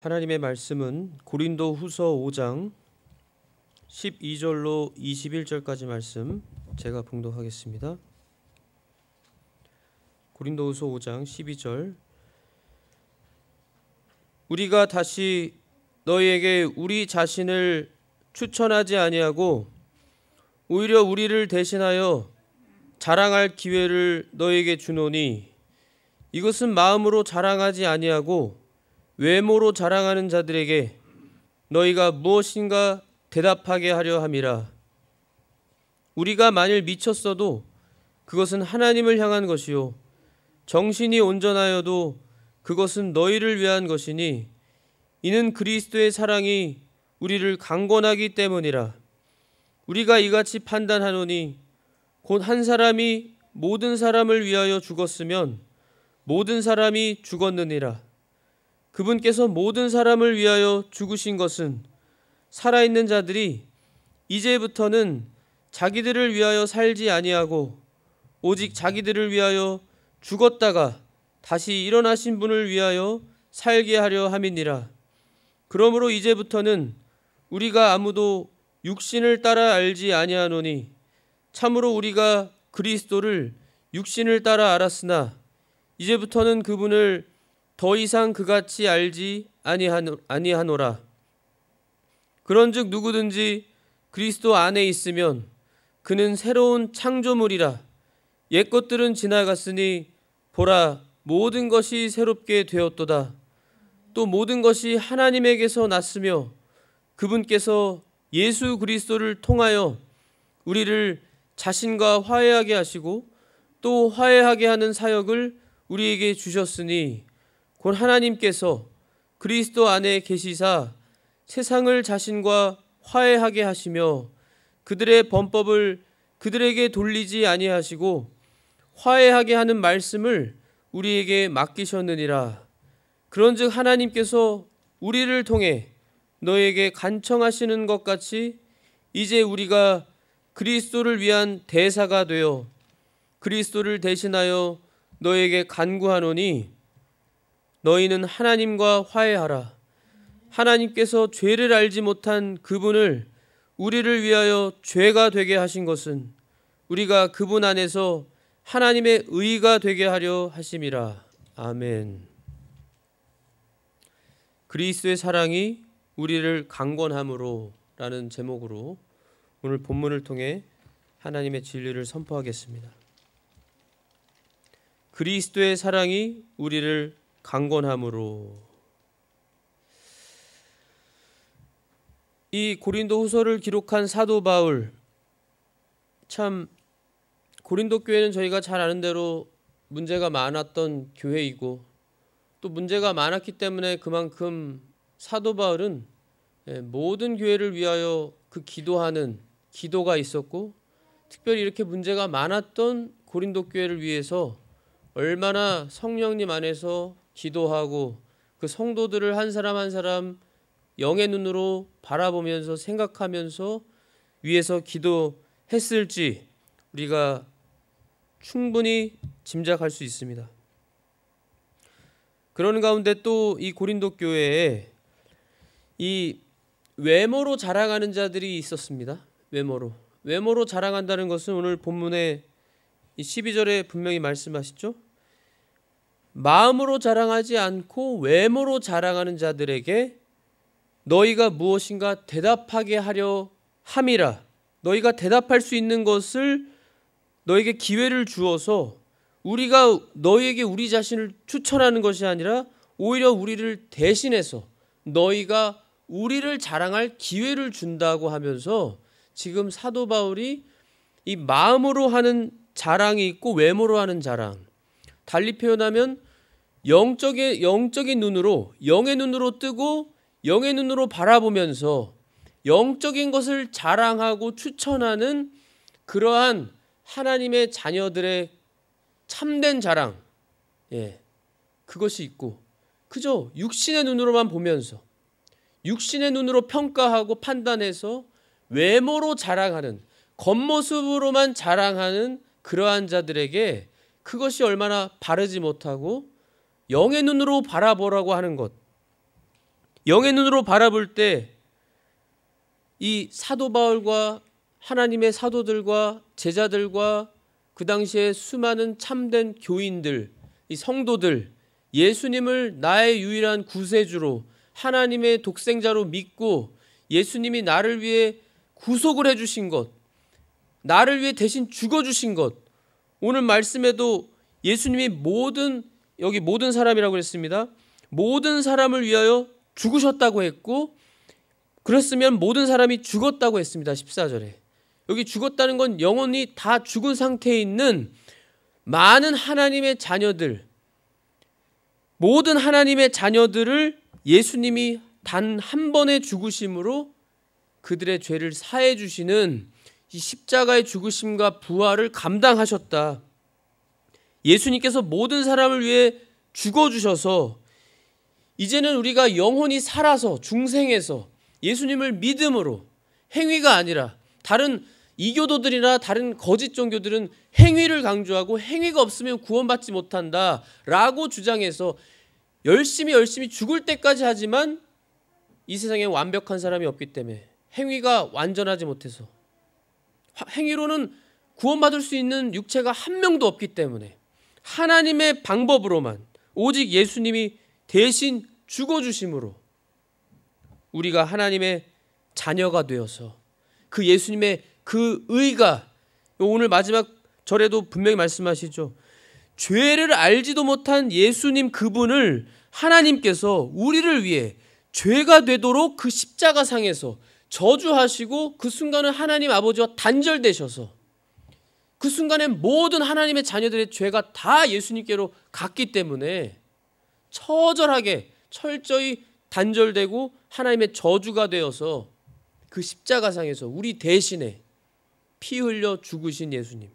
하나님의 말씀은 고린도 후서 5장 12절로 21절까지 말씀 제가 봉독하겠습니다. 고린도 후서 5장 12절. 우리가 다시 너희에게 우리 자신을 추천하지 아니하고 오히려 우리를 대신하여 자랑할 기회를 너희에게 주노니 이것은 마음으로 자랑하지 아니하고 외모로 자랑하는 자들에게 너희가 무엇인가 대답하게 하려 함이라. 우리가 만일 미쳤어도 그것은 하나님을 향한 것이요 정신이 온전하여도 그것은 너희를 위한 것이니 이는 그리스도의 사랑이 우리를 강권하기 때문이라. 우리가 이같이 판단하노니 곧 한 사람이 모든 사람을 위하여 죽었으면 모든 사람이 죽었느니라. 그분께서 모든 사람을 위하여 죽으신 것은 살아있는 자들이 이제부터는 자기들을 위하여 살지 아니하고 오직 자기들을 위하여 죽었다가 다시 일어나신 분을 위하여 살게 하려 함이니라. 그러므로 이제부터는 우리가 아무도 육신을 따라 알지 아니하노니 참으로 우리가 그리스도를 육신을 따라 알았으나 이제부터는 그분을 더 이상 그같이 알지 아니하노라. 그런즉 누구든지 그리스도 안에 있으면 그는 새로운 창조물이라. 옛 것들은 지나갔으니 보라 모든 것이 새롭게 되었도다. 또 모든 것이 하나님에게서 났으며 그분께서 예수 그리스도를 통하여 우리를 자신과 화해하게 하시고 또 화해하게 하는 사역을 우리에게 주셨으니 곧 하나님께서 그리스도 안에 계시사 세상을 자신과 화해하게 하시며 그들의 범법을 그들에게 돌리지 아니하시고 화해하게 하는 말씀을 우리에게 맡기셨느니라. 그런즉 하나님께서 우리를 통해 너에게 간청하시는 것 같이 이제 우리가 그리스도를 위한 대사가 되어 그리스도를 대신하여 너에게 간구하노니 너희는 하나님과 화해하라. 하나님께서 죄를 알지 못한 그분을 우리를 위하여 죄가 되게 하신 것은 우리가 그분 안에서 하나님의 의가 되게 하려 하심이라. 아멘. 그리스도의 사랑이 우리를 강권함으로 라는 제목으로 오늘 본문을 통해 하나님의 진리를 선포하겠습니다. 그리스도의 사랑이 우리를 강권함으로. 이 고린도 후서를 기록한 사도 바울, 참 고린도 교회는 저희가 잘 아는 대로 문제가 많았던 교회이고 또 문제가 많았기 때문에 그만큼 사도 바울은 모든 교회를 위하여 그 기도하는 기도가 있었고 특별히 이렇게 문제가 많았던 고린도 교회를 위해서 얼마나 성령님 안에서 기도하고 그 성도들을 한 사람 한 사람 영의 눈으로 바라보면서 생각하면서 위해서 기도했을지 우리가 충분히 짐작할 수 있습니다. 그런 가운데 또 이 고린도 교회에 이 외모로 자랑하는 자들이 있었습니다. 외모로 자랑한다는 것은 오늘 본문의 12절에 분명히 말씀하시죠. 마음으로 자랑하지 않고 외모로 자랑하는 자들에게 너희가 무엇인가 대답하게 하려 함이라. 너희가 대답할 수 있는 것을 너에게 기회를 주어서 우리가 너희에게 우리 자신을 추천하는 것이 아니라 오히려 우리를 대신해서 너희가 우리를 자랑할 기회를 준다고 하면서 지금 사도 바울이 이 마음으로 하는 자랑이 있고 외모로 하는 자랑, 달리 표현하면 영적인 눈으로 영의 눈으로 뜨고 영의 눈으로 바라보면서 영적인 것을 자랑하고 추천하는 그러한 하나님의 자녀들의 참된 자랑, 그것이 있고 그저 육신의 눈으로만 보면서 육신의 눈으로 평가하고 판단해서 외모로 자랑하는 겉모습으로만 자랑하는 그러한 자들에게 그것이 얼마나 바르지 못하고 영의 눈으로 바라보라고 하는 것, 영의 눈으로 바라볼 때 이 사도 바울과 하나님의 사도들과 제자들과 그 당시에 수많은 참된 교인들, 이 성도들, 예수님을 나의 유일한 구세주로 하나님의 독생자로 믿고 예수님이 나를 위해 구속을 해주신 것, 나를 위해 대신 죽어주신 것, 오늘 말씀에도 예수님이 여기 모든 사람이라고 했습니다. 모든 사람을 위하여 죽으셨다고 했고, 그랬으면 모든 사람이 죽었다고 했습니다. 14절에. 여기 죽었다는 건 영혼이 다 죽은 상태에 있는 많은 하나님의 자녀들, 모든 하나님의 자녀들을 예수님이 단 한 번의 죽으심으로 그들의 죄를 사해 주시는 이 십자가의 죽으심과 부활을 감당하셨다. 예수님께서 모든 사람을 위해 죽어주셔서 이제는 우리가 영혼이 살아서 중생에서 예수님을 믿음으로, 행위가 아니라, 다른 이교도들이나 다른 거짓 종교들은 행위를 강조하고 행위가 없으면 구원받지 못한다 라고 주장해서 열심히 죽을 때까지 하지만 이 세상에 완벽한 사람이 없기 때문에, 행위가 완전하지 못해서, 행위로는 구원받을 수 있는 육체가 한 명도 없기 때문에 하나님의 방법으로만, 오직 예수님이 대신 죽어주심으로 우리가 하나님의 자녀가 되어서 그 예수님의 그 의가, 오늘 마지막 절에도 분명히 말씀하시죠. 죄를 알지도 못한 예수님 그분을 하나님께서 우리를 위해 죄가 되도록 그 십자가상에서 저주하시고 그 순간은 하나님 아버지와 단절되셔서 그 순간에 모든 하나님의 자녀들의 죄가 다 예수님께로 갔기 때문에 처절하게 철저히 단절되고 하나님의 저주가 되어서 그 십자가상에서 우리 대신에 피 흘려 죽으신 예수님,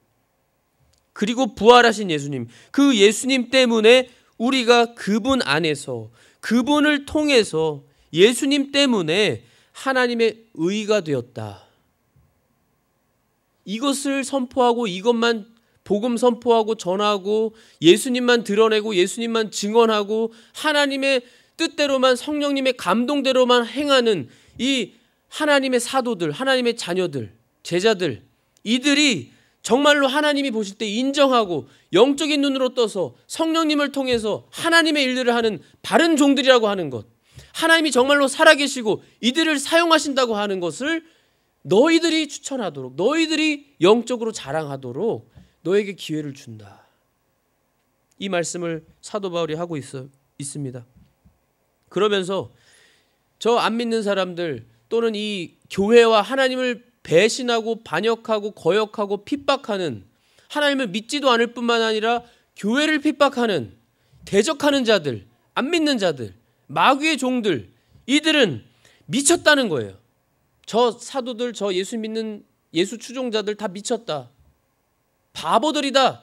그리고 부활하신 예수님, 그 예수님 때문에 우리가 그분 안에서, 그분을 통해서, 예수님 때문에 하나님의 의가 되었다. 이것을 선포하고, 이것만 복음 선포하고 전하고, 예수님만 드러내고 예수님만 증언하고 하나님의 뜻대로만, 성령님의 감동대로만 행하는 이 하나님의 사도들, 하나님의 자녀들, 제자들, 이들이 정말로 하나님이 보실 때 인정하고 영적인 눈으로 떠서 성령님을 통해서 하나님의 일들을 하는 바른 종들이라고 하는 것, 하나님이 정말로 살아계시고 이들을 사용하신다고 하는 것을 너희들이 추천하도록, 너희들이 영적으로 자랑하도록 너에게 기회를 준다. 이 말씀을 사도 바울이 하고 있습니다. 그러면서 저 안 믿는 사람들, 또는 이 교회와 하나님을 배신하고 반역하고 거역하고 핍박하는, 하나님을 믿지도 않을 뿐만 아니라 교회를 핍박하는, 대적하는 자들, 안 믿는 자들, 마귀의 종들, 이들은 미쳤다는 거예요. 저 사도들, 저 예수 믿는 예수 추종자들 다 미쳤다. 바보들이다.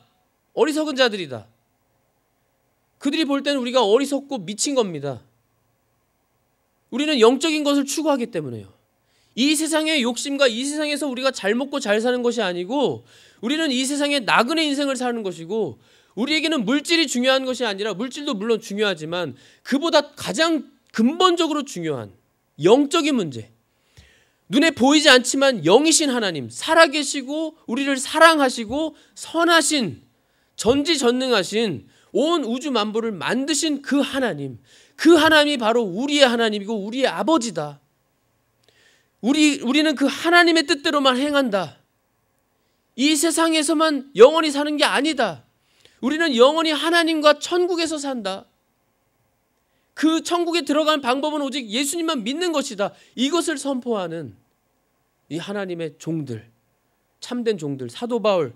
어리석은 자들이다. 그들이 볼 때는 우리가 어리석고 미친 겁니다. 우리는 영적인 것을 추구하기 때문에요. 이 세상의 욕심과 이 세상에서 우리가 잘 먹고 잘 사는 것이 아니고, 우리는 이 세상에 나그네 인생을 사는 것이고, 우리에게는 물질이 중요한 것이 아니라, 물질도 물론 중요하지만 그보다 가장 근본적으로 중요한 영적인 문제, 눈에 보이지 않지만 영이신 하나님, 살아계시고 우리를 사랑하시고 선하신, 전지전능하신 온 우주 만물을 만드신 그 하나님, 그 하나님이 바로 우리의 하나님이고 우리의 아버지다. 우리는 그 하나님의 뜻대로만 행한다. 이 세상에서만 영원히 사는 게 아니다. 우리는 영원히 하나님과 천국에서 산다. 그 천국에 들어가는 방법은 오직 예수님만 믿는 것이다. 이것을 선포하는 이 하나님의 종들, 참된 종들, 사도 바울,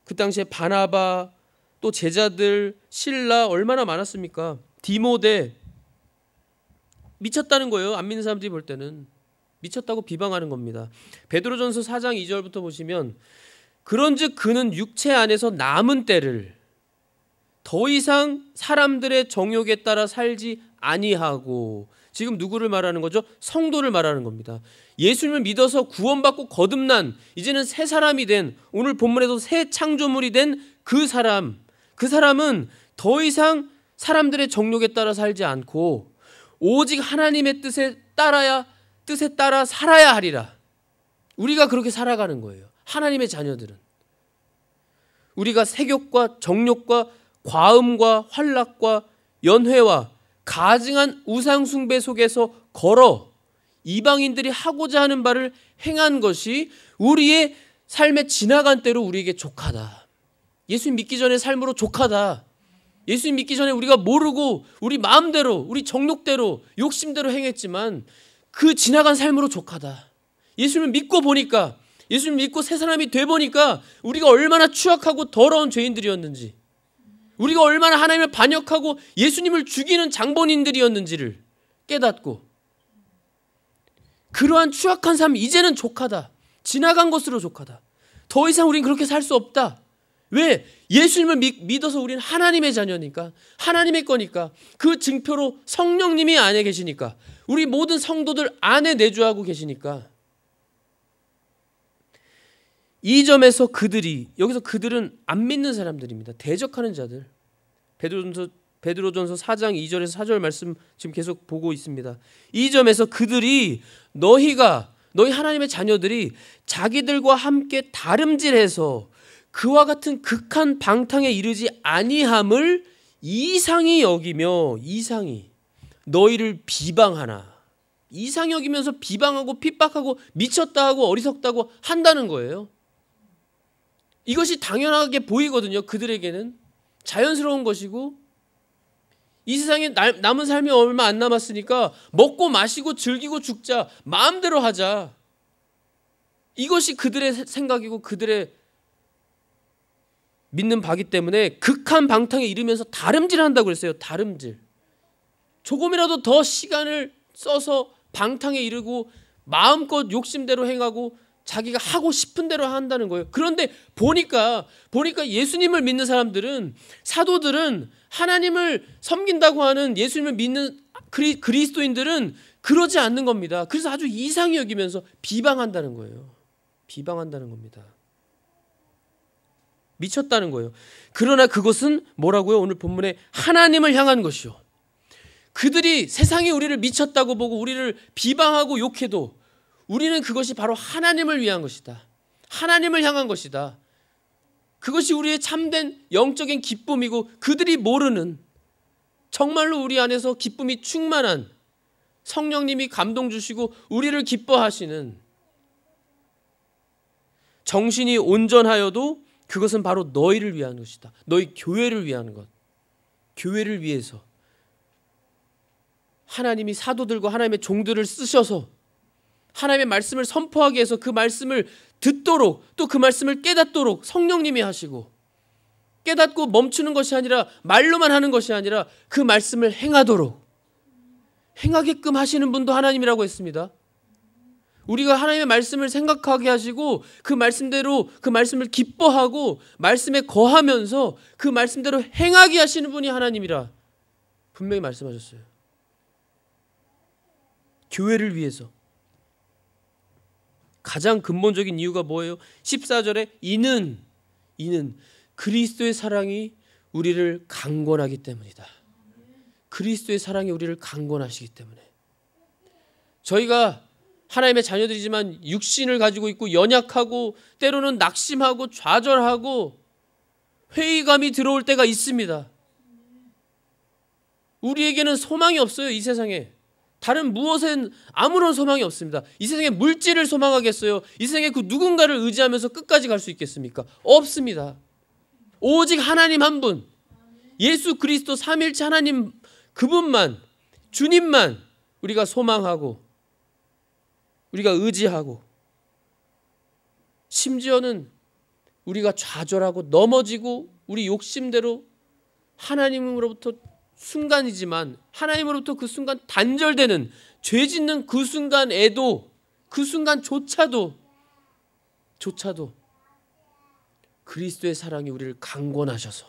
그 당시에 바나바, 또 제자들, 실라 얼마나 많았습니까? 디모데, 미쳤다는 거예요. 안 믿는 사람들이 볼 때는 미쳤다고 비방하는 겁니다. 베드로전서 4장 2절부터 보시면, 그런즉 그는 육체 안에서 남은 때를 더 이상 사람들의 정욕에 따라 살지 아니하고, 지금 누구를 말하는 거죠? 성도를 말하는 겁니다. 예수님을 믿어서 구원받고 거듭난, 이제는 새 사람이 된, 오늘 본문에도 새 창조물이 된 그 사람은 더 이상 사람들의 정욕에 따라 살지 않고 오직 하나님의 뜻에 따라 살아야 하리라. 우리가 그렇게 살아가는 거예요. 하나님의 자녀들은. 우리가 색욕과 정욕과 과음과 환락과 연회와 가증한 우상 숭배 속에서 걸어 이방인들이 하고자 하는 바를 행한 것이 우리의 삶의 지나간 때로 우리에게 족하다. 예수님 믿기 전에 삶으로 족하다. 예수님 믿기 전에 우리가 모르고 우리 마음대로, 우리 정욕대로, 욕심대로 행했지만 그 지나간 삶으로 족하다. 예수님을 믿고 보니까, 예수님을 믿고 새 사람이 돼 보니까 우리가 얼마나 추악하고 더러운 죄인들이었는지, 우리가 얼마나 하나님을 반역하고 예수님을 죽이는 장본인들이었는지를 깨닫고, 그러한 추악한 삶 이제는 족하다. 지나간 것으로 족하다. 더 이상 우린 그렇게 살 수 없다. 왜? 예수님을 믿어서 우리는 하나님의 자녀니까, 하나님의 거니까, 그 증표로 성령님이 안에 계시니까, 우리 모든 성도들 안에 내주하고 계시니까. 이 점에서 여기서 그들은 안 믿는 사람들입니다. 대적하는 자들. 베드로전서 4장 2절에서 4절 말씀 지금 계속 보고 있습니다. 이 점에서 그들이 너희 하나님의 자녀들이 자기들과 함께 다름질해서 그와 같은 극한 방탕에 이르지 아니함을 이상히 여기며 너희를 비방하나. 이상히 여기면서 비방하고 핍박하고 미쳤다 하고 어리석다고 한다는 거예요. 이것이 당연하게 보이거든요. 그들에게는 자연스러운 것이고, 이 세상에 남은 삶이 얼마 안 남았으니까 먹고 마시고 즐기고 죽자, 마음대로 하자. 이것이 그들의 생각이고 그들의 믿는 바기 때문에 극한 방탕에 이르면서 다름질한다고 그랬어요. 다름질. 조금이라도 더 시간을 써서 방탕에 이르고 마음껏 욕심대로 행하고 자기가 하고 싶은 대로 한다는 거예요. 그런데 보니까 예수님을 믿는 사람들은, 사도들은, 하나님을 섬긴다고 하는 예수님을 믿는 그리스도인들은 그러지 않는 겁니다. 그래서 아주 이상히 여기면서 비방한다는 거예요. 비방한다는 겁니다. 미쳤다는 거예요. 그러나 그것은 뭐라고요? 오늘 본문에 하나님을 향한 것이요. 그들이 세상이 우리를 미쳤다고 보고 우리를 비방하고 욕해도 우리는 그것이 바로 하나님을 위한 것이다. 하나님을 향한 것이다. 그것이 우리의 참된 영적인 기쁨이고, 그들이 모르는, 정말로 우리 안에서 기쁨이 충만한, 성령님이 감동 주시고 우리를 기뻐하시는, 정신이 온전하여도 그것은 바로 너희를 위한 것이다. 너희 교회를 위한 것. 교회를 위해서 하나님이 사도들과 하나님의 종들을 쓰셔서 하나님의 말씀을 선포하게 해서 그 말씀을 듣도록, 또 그 말씀을 깨닫도록 성령님이 하시고, 깨닫고 멈추는 것이 아니라, 말로만 하는 것이 아니라 그 말씀을 행하게끔 하시는 분도 하나님이라고 했습니다. 우리가 하나님의 말씀을 생각하게 하시고 그 말씀대로 그 말씀을 기뻐하고 말씀에 거하면서 그 말씀대로 행하게 하시는 분이 하나님이라 분명히 말씀하셨어요. 교회를 위해서. 가장 근본적인 이유가 뭐예요? 14절에 이는 그리스도의 사랑이 우리를 강권하기 때문이다. 그리스도의 사랑이 우리를 강권하시기 때문에. 저희가 하나님의 자녀들이지만 육신을 가지고 있고 연약하고 때로는 낙심하고 좌절하고 회의감이 들어올 때가 있습니다. 우리에게는 소망이 없어요. 이 세상에. 다른 무엇엔 아무런 소망이 없습니다. 이 세상에 물질을 소망하겠어요? 이 세상에 그 누군가를 의지하면서 끝까지 갈 수 있겠습니까? 없습니다. 오직 하나님 한 분, 예수 그리스도 삼일체 하나님 그분만, 주님만 우리가 소망하고 우리가 의지하고, 심지어는 우리가 좌절하고 넘어지고 우리 욕심대로 하나님으로부터 순간이지만 하나님으로부터 그 순간 단절되는, 죄 짓는 그 순간에도, 그 순간조차도 그리스도의 사랑이 우리를 강권하셔서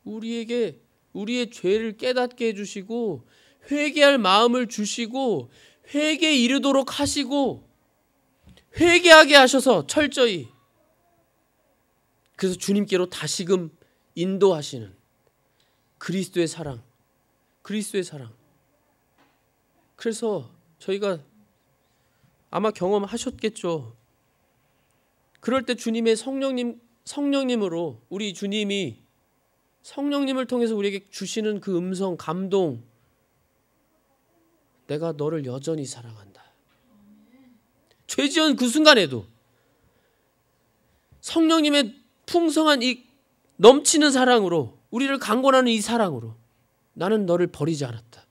우리에게 우리의 죄를 깨닫게 해주시고 회개할 마음을 주시고 회개에 이르도록 하시고 회개하게 하셔서 철저히, 그래서 주님께로 다시금 인도하시는, 그리스도의 사랑. 그리스도의 사랑. 그래서 저희가 아마 경험하셨겠죠. 그럴 때 주님의 성령님으로 우리 주님이 성령님을 통해서 우리에게 주시는 그 음성, 감동. 내가 너를 여전히 사랑한다. 죄지은 그 순간에도 성령님의 풍성한 이 넘치는 사랑으로, 우리를 강권하는 이 사랑으로 나는 너를 버리지 않았다.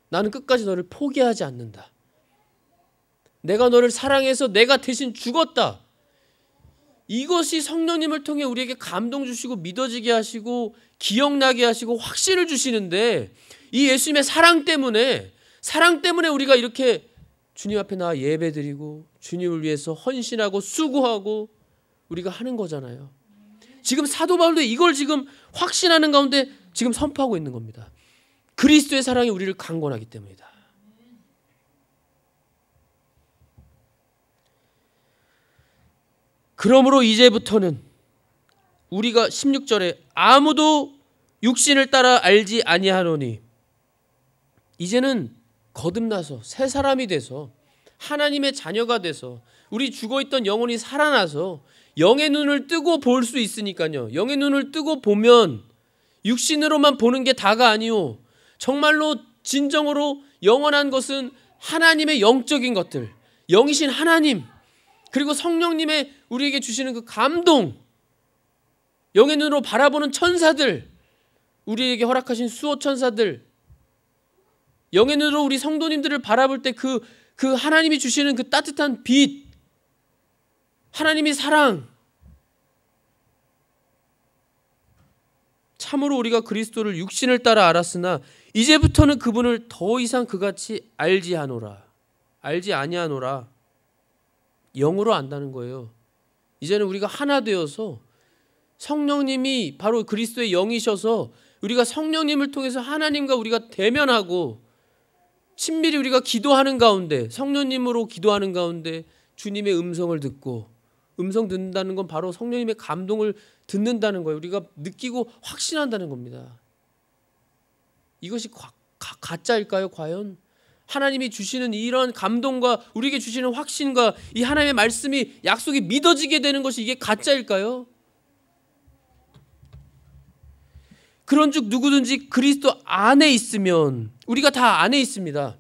나는 끝까지 너를 포기하지 않는다. 내가 너를 사랑해서 내가 대신 죽었다. 이것이 성령님을 통해 우리에게 감동 주시고 믿어지게 하시고 기억나게 하시고 확신을 주시는데, 이 예수님의 사랑 때문에 우리가 이렇게 주님 앞에 나와 예배드리고 주님을 위해서 헌신하고 수고하고 우리가 하는 거잖아요. 지금 사도 바울도 이걸 지금 확신하는 가운데 지금 선포하고 있는 겁니다. 그리스도의 사랑이 우리를 강권하기 때문이다. 그러므로 이제부터는 우리가 16절에 아무도 육신을 따라 알지 아니하노니, 이제는 거듭나서 새 사람이 돼서 하나님의 자녀가 돼서 우리 죽어있던 영혼이 살아나서 영의 눈을 뜨고 볼 수 있으니까요. 영의 눈을 뜨고 보면 육신으로만 보는 게 다가 아니오. 정말로 진정으로 영원한 것은 하나님의 영적인 것들, 영이신 하나님, 그리고 성령님의 우리에게 주시는 그 감동, 영의 눈으로 바라보는 천사들, 우리에게 허락하신 수호 천사들, 영의 눈으로 우리 성도님들을 바라볼 때 그 하나님이 주시는 그 따뜻한 빛, 하나님이 사랑. 참으로 우리가 그리스도를 육신을 따라 알았으나 이제부터는 그분을 더 이상 그같이 알지 아니하노라. 영으로 안다는 거예요. 이제는 우리가 하나 되어서 성령님이 바로 그리스도의 영이셔서 우리가 성령님을 통해서 하나님과 우리가 대면하고 친밀히 우리가 기도하는 가운데, 성령님으로 기도하는 가운데 주님의 음성을 듣고, 음성 듣는다는 건 바로 성령님의 감동을 듣는다는 거예요. 우리가 느끼고 확신한다는 겁니다. 이것이 가짜일까요? 과연? 하나님이 주시는 이런 감동과 우리에게 주시는 확신과 이 하나님의 말씀이, 약속이 믿어지게 되는 것이 이게 가짜일까요? 그런즉 누구든지 그리스도 안에 있으면, 우리가 다 안에 있습니다.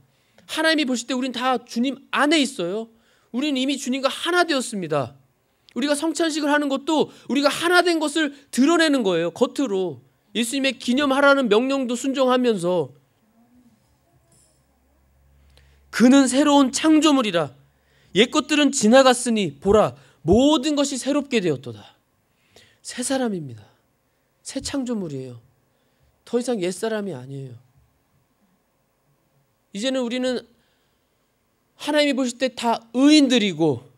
하나님이 보실 때 우린 다 주님 안에 있어요. 우린 이미 주님과 하나 되었습니다. 우리가 성찬식을 하는 것도 우리가 하나 된 것을 드러내는 거예요. 겉으로 예수님의 기념하라는 명령도 순종하면서, 그는 새로운 창조물이라. 옛것들은 지나갔으니 보라 모든 것이 새롭게 되었도다. 새 사람입니다. 새 창조물이에요. 더 이상 옛사람이 아니에요. 이제는 우리는 하나님이 보실 때 다 의인들이고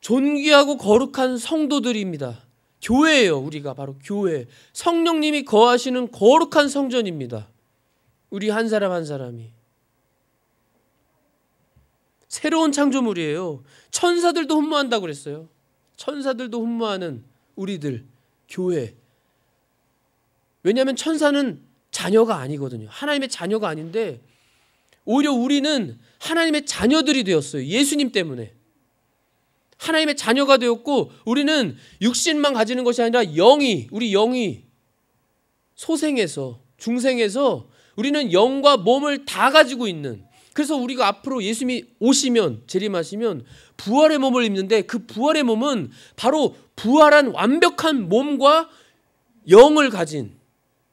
존귀하고 거룩한 성도들입니다. 교회예요. 우리가 바로 교회. 성령님이 거하시는 거룩한 성전입니다. 우리 한 사람 한 사람이. 새로운 창조물이에요. 천사들도 흠모한다고 그랬어요. 천사들도 흠모하는 우리들, 교회. 왜냐하면 천사는 자녀가 아니거든요. 하나님의 자녀가 아닌데 오히려 우리는 하나님의 자녀들이 되었어요. 예수님 때문에. 하나님의 자녀가 되었고, 우리는 육신만 가지는 것이 아니라 우리 영이 소생해서, 중생해서 우리는 영과 몸을 다 가지고 있는, 그래서 우리가 앞으로 예수님이 오시면, 재림하시면 부활의 몸을 입는데, 그 부활의 몸은 바로 부활한 완벽한 몸과 영을 가진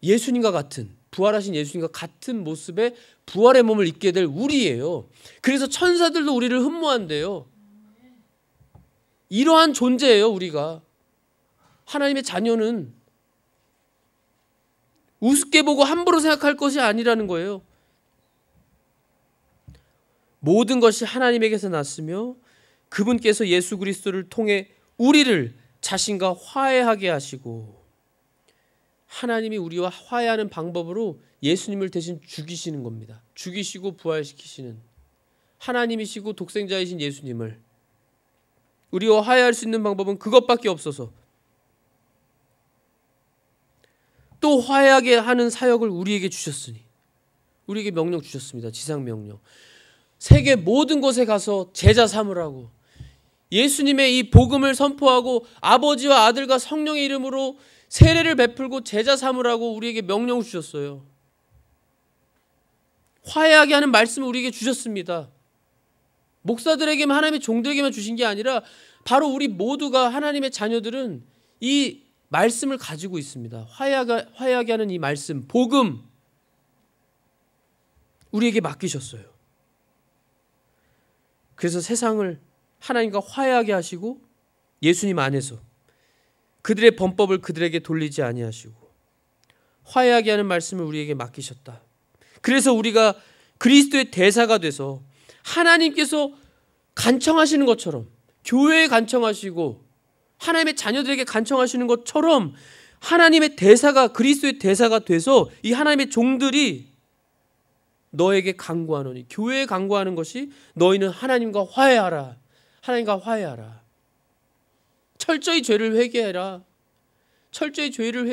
예수님과 같은, 부활하신 예수님과 같은 모습의 부활의 몸을 입게 될 우리예요. 그래서 천사들도 우리를 흠모한대요. 이러한 존재예요. 우리가. 하나님의 자녀는 우습게 보고 함부로 생각할 것이 아니라는 거예요. 모든 것이 하나님에게서 났으며 그분께서 예수 그리스도를 통해 우리를 자신과 화해하게 하시고, 하나님이 우리와 화해하는 방법으로 예수님을 대신 죽이시는 겁니다. 죽이시고 부활시키시는 하나님이시고 독생자이신 예수님을 우리와 화해할 수 있는 방법은 그것밖에 없어서 또 화해하게 하는 사역을 우리에게 주셨으니, 우리에게 명령 주셨습니다. 지상 명령. 세계 모든 곳에 가서 제자 삼으라고, 예수님의 이 복음을 선포하고 아버지와 아들과 성령의 이름으로 세례를 베풀고 제자 삼으라고 우리에게 명령을 주셨어요. 화해하게 하는 말씀을 우리에게 주셨습니다. 목사들에게만, 하나님의 종들에게만 주신 게 아니라 바로 우리 모두가, 하나님의 자녀들은 이 말씀을 가지고 있습니다. 화해하게 하는 이 말씀, 복음, 우리에게 맡기셨어요. 그래서 세상을 하나님과 화해하게 하시고 예수님 안에서 그들의 범법을 그들에게 돌리지 아니하시고 화해하게 하는 말씀을 우리에게 맡기셨다. 그래서 우리가 그리스도의 대사가 돼서 하나님께서 간청하시는 것처럼, 교회에 간청하시고 하나님의 자녀들에게 간청하시는 것처럼 하나님의 대사가, 그리스도의 대사가 돼서 이 하나님의 종들이 너에게 간구하노니, 교회에 간구하는 것이 너희는 하나님과 화해하라. 하나님과 화해하라. 철저히 죄를 회개해라. 철저히 죄를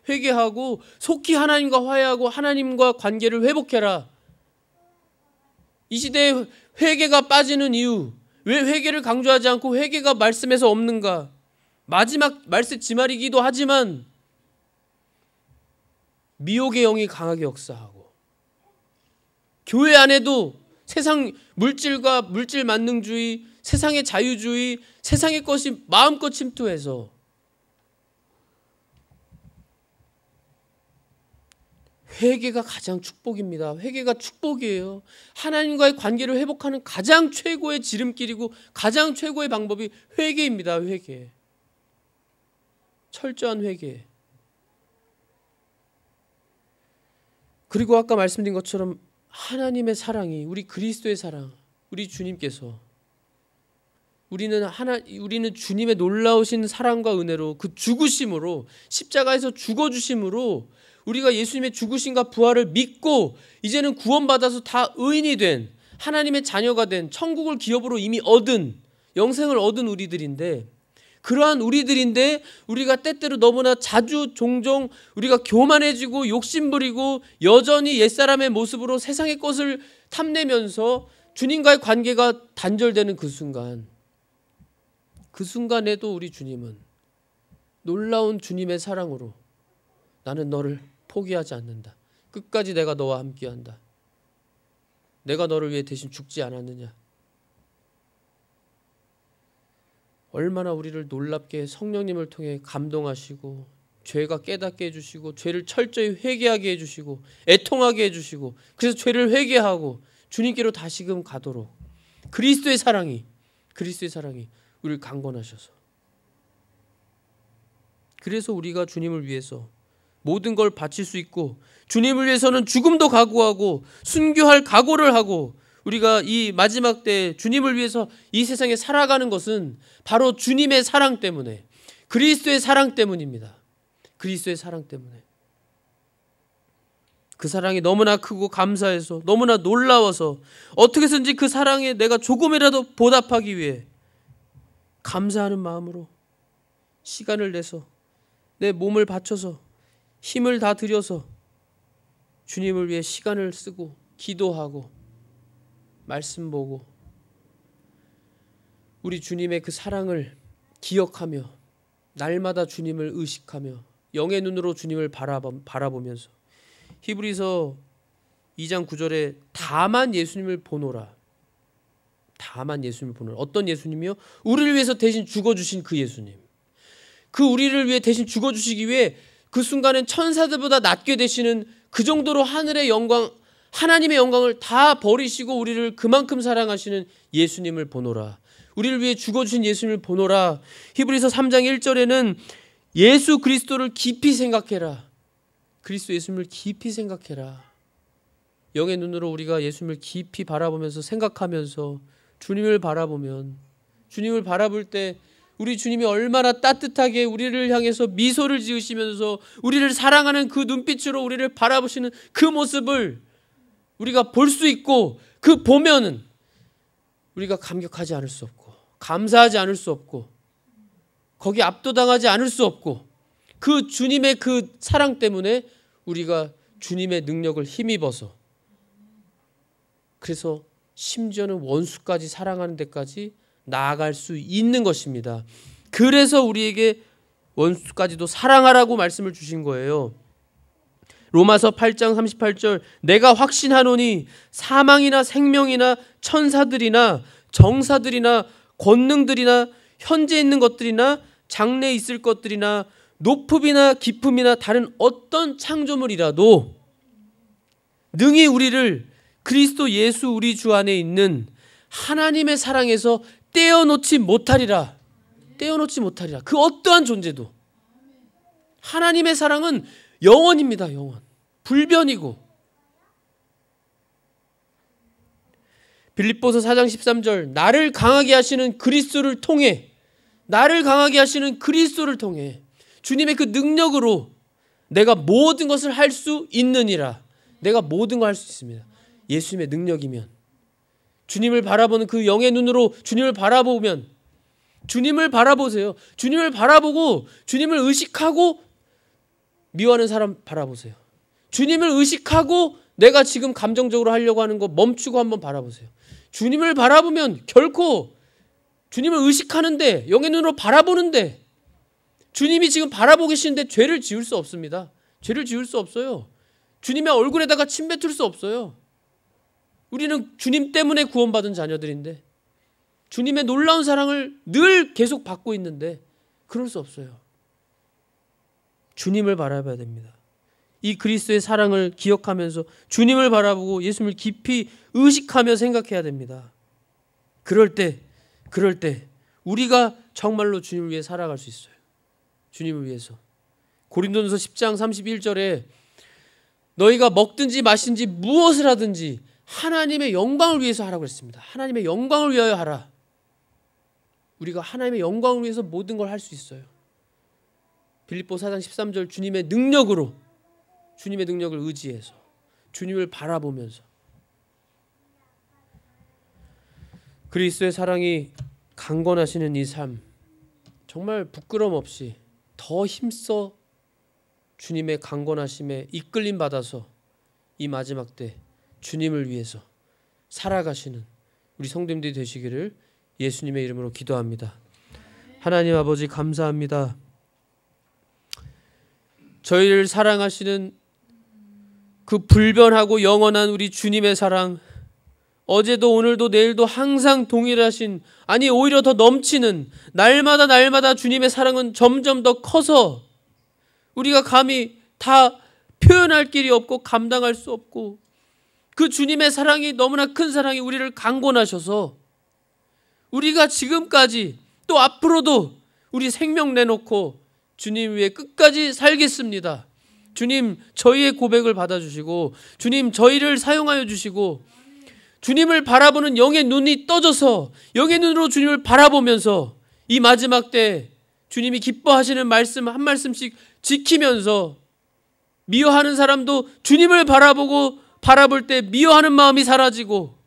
회개하고 속히 하나님과 화해하고 하나님과 관계를 회복해라. 이 시대에 회개가 빠지는 이유, 왜 회개를 강조하지 않고 회개가 말씀에서 없는가? 마지막 말세 지말이기도 하지만 미혹의 영이 강하게 역사하고, 교회 안에도 세상 물질과 물질 만능주의, 세상의 자유주의, 세상의 것이 마음껏 침투해서 회개가 가장 축복입니다. 회개가 축복이에요. 하나님과의 관계를 회복하는 가장 최고의 지름길이고 가장 최고의 방법이 회개입니다. 회개. 철저한 회개. 그리고 아까 말씀드린 것처럼 하나님의 사랑이, 우리 그리스도의 사랑, 우리 주님께서, 우리는 주님의 놀라우신 사랑과 은혜로, 그 죽으심으로, 십자가에서 죽어주심으로 우리가 예수님의 죽으심과 부활을 믿고 이제는 구원받아서 다 의인이 된, 하나님의 자녀가 된, 천국을 기업으로 이미 얻은, 영생을 얻은 우리들인데, 그러한 우리들인데 우리가 때때로 너무나 자주 종종 우리가 교만해지고 욕심부리고 여전히 옛사람의 모습으로 세상의 것을 탐내면서 주님과의 관계가 단절되는 그 순간에도 우리 주님은 놀라운 주님의 사랑으로 나는 너를 포기하지 않는다. 끝까지 내가 너와 함께한다. 내가 너를 위해 대신 죽지 않았느냐. 얼마나 우리를 놀랍게 성령님을 통해 감동하시고 죄가 깨닫게 해주시고 죄를 철저히 회개하게 해주시고 애통하게 해주시고, 그래서 죄를 회개하고 주님께로 다시금 가도록 그리스도의 사랑이 우리를 강권하셔서, 그래서 우리가 주님을 위해서 모든 걸 바칠 수 있고 주님을 위해서는 죽음도 각오하고 순교할 각오를 하고 우리가 이 마지막 때 주님을 위해서 이 세상에 살아가는 것은 바로 주님의 사랑 때문에, 그리스도의 사랑 때문입니다. 그리스도의 사랑 때문에. 그 사랑이 너무나 크고 감사해서, 너무나 놀라워서 어떻게 해서든지 그 사랑에 내가 조금이라도 보답하기 위해 감사하는 마음으로 시간을 내서 내 몸을 바쳐서 힘을 다 들여서 주님을 위해 시간을 쓰고 기도하고 말씀 보고 우리 주님의 그 사랑을 기억하며 날마다 주님을 의식하며 영의 눈으로 주님을 바라보면서, 히브리서 2장 9절에 다만 예수님을 보노라. 다만 예수님을 보노라. 어떤 예수님이요? 우리를 위해서 대신 죽어주신 그 예수님. 그 우리를 위해 대신 죽어주시기 위해 그 순간엔 천사들보다 낮게 되시는, 그 정도로 하늘의 영광, 하나님의 영광을 다 버리시고 우리를 그만큼 사랑하시는 예수님을 보노라. 우리를 위해 죽어주신 예수님을 보노라. 히브리서 3장 1절에는 예수 그리스도를 깊이 생각해라. 그리스도 예수님을 깊이 생각해라. 영의 눈으로 우리가 예수님을 깊이 바라보면서 생각하면서 주님을 바라보면, 주님을 바라볼 때 우리 주님이 얼마나 따뜻하게 우리를 향해서 미소를 지으시면서 우리를 사랑하는 그 눈빛으로 우리를 바라보시는 그 모습을 우리가 볼 수 있고, 그 보면은 우리가 감격하지 않을 수 없고 감사하지 않을 수 없고 거기 압도당하지 않을 수 없고, 그 주님의 그 사랑 때문에 우리가 주님의 능력을 힘입어서, 그래서 심지어는 원수까지 사랑하는 데까지 나아갈 수 있는 것입니다. 그래서 우리에게 원수까지도 사랑하라고 말씀을 주신 거예요. 로마서 8장 38절, 내가 확신하노니 사망이나 생명이나 천사들이나 정사들이나 권능들이나 현재 있는 것들이나 장래에 있을 것들이나 높음이나 깊음이나 다른 어떤 창조물이라도 능히 우리를 그리스도 예수 우리 주 안에 있는 하나님의 사랑에서 떼어놓지 못하리라. 떼어놓지 못하리라. 그 어떠한 존재도. 하나님의 사랑은 영원입니다. 영원. 불변이고. 빌립보서 4장 13절, 나를 강하게 하시는 그리스도를 통해, 나를 강하게 하시는 그리스도를 통해 주님의 그 능력으로 내가 모든 것을 할 수 있느니라. 내가 모든 걸 할 수 있습니다. 예수님의 능력이면, 주님을 바라보는 그 영의 눈으로 주님을 바라보면, 주님을 바라보세요. 주님을 바라보고 주님을 의식하고 미워하는 사람 바라보세요. 주님을 의식하고 내가 지금 감정적으로 하려고 하는 거 멈추고 한번 바라보세요. 주님을 바라보면 결코, 주님을 의식하는데, 영의 눈으로 바라보는데, 주님이 지금 바라보고 계시는데 죄를 지을 수 없습니다. 죄를 지을 수 없어요. 주님의 얼굴에다가 침 뱉을 수 없어요. 우리는 주님 때문에 구원받은 자녀들인데, 주님의 놀라운 사랑을 늘 계속 받고 있는데 그럴 수 없어요. 주님을 바라봐야 됩니다. 이 그리스도의 사랑을 기억하면서 주님을 바라보고 예수님을 깊이 의식하며 생각해야 됩니다. 그럴 때 우리가 정말로 주님을 위해 살아갈 수 있어요. 주님을 위해서. 고린도전서 10장 31절에 너희가 먹든지 마시든지 무엇을 하든지 하나님의 영광을 위해서 하라고 했습니다. 하나님의 영광을 위하여 하라. 우리가 하나님의 영광을 위해서 모든 걸 할 수 있어요. 빌립보 4장 13절, 주님의 능력으로, 주님의 능력을 의지해서, 주님을 바라보면서. 그리스도의 사랑이 강건하시는 이 삶, 정말 부끄럼 없이 더 힘써 주님의 강건하심에 이끌림 받아서 이 마지막 때 주님을 위해서 살아가시는 우리 성도님들이 되시기를 예수님의 이름으로 기도합니다. 하나님 아버지, 감사합니다. 저희를 사랑하시는 그 불변하고 영원한 우리 주님의 사랑, 어제도 오늘도 내일도 항상 동일하신, 아니 오히려 더 넘치는, 날마다 주님의 사랑은 점점 더 커서 우리가 감히 다 표현할 길이 없고 감당할 수 없고, 그 주님의 사랑이, 너무나 큰 사랑이 우리를 강권하셔서 우리가 지금까지 또 앞으로도 우리 생명 내놓고 주님 위해 끝까지 살겠습니다. 주님, 저희의 고백을 받아주시고, 주님 저희를 사용하여 주시고, 주님을 바라보는 영의 눈이 떠져서 영의 눈으로 주님을 바라보면서 이 마지막 때 주님이 기뻐하시는 말씀 한 말씀씩 지키면서, 미워하는 사람도 주님을 바라볼 때 미워하는 마음이 사라지고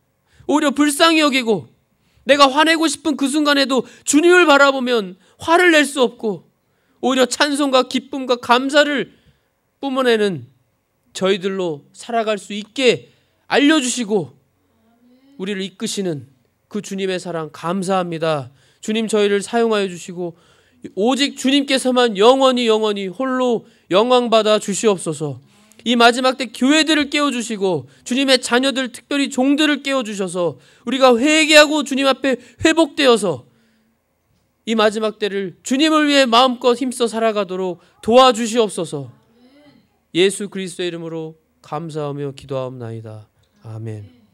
오히려 불쌍히 여기고, 내가 화내고 싶은 그 순간에도 주님을 바라보면 화를 낼 수 없고 오히려 찬송과 기쁨과 감사를 뿜어내는 저희들로 살아갈 수 있게 알려주시고 우리를 이끄시는 그 주님의 사랑 감사합니다. 주님, 저희를 사용하여 주시고 오직 주님께서만 영원히 홀로 영광받아 주시옵소서. 이 마지막 때 교회들을 깨워주시고 주님의 자녀들, 특별히 종들을 깨워주셔서 우리가 회개하고 주님 앞에 회복되어서 이 마지막 때를 주님을 위해 마음껏 힘써 살아가도록 도와주시옵소서. 예수 그리스도의 이름으로 감사하며 기도하옵나이다. 아멘.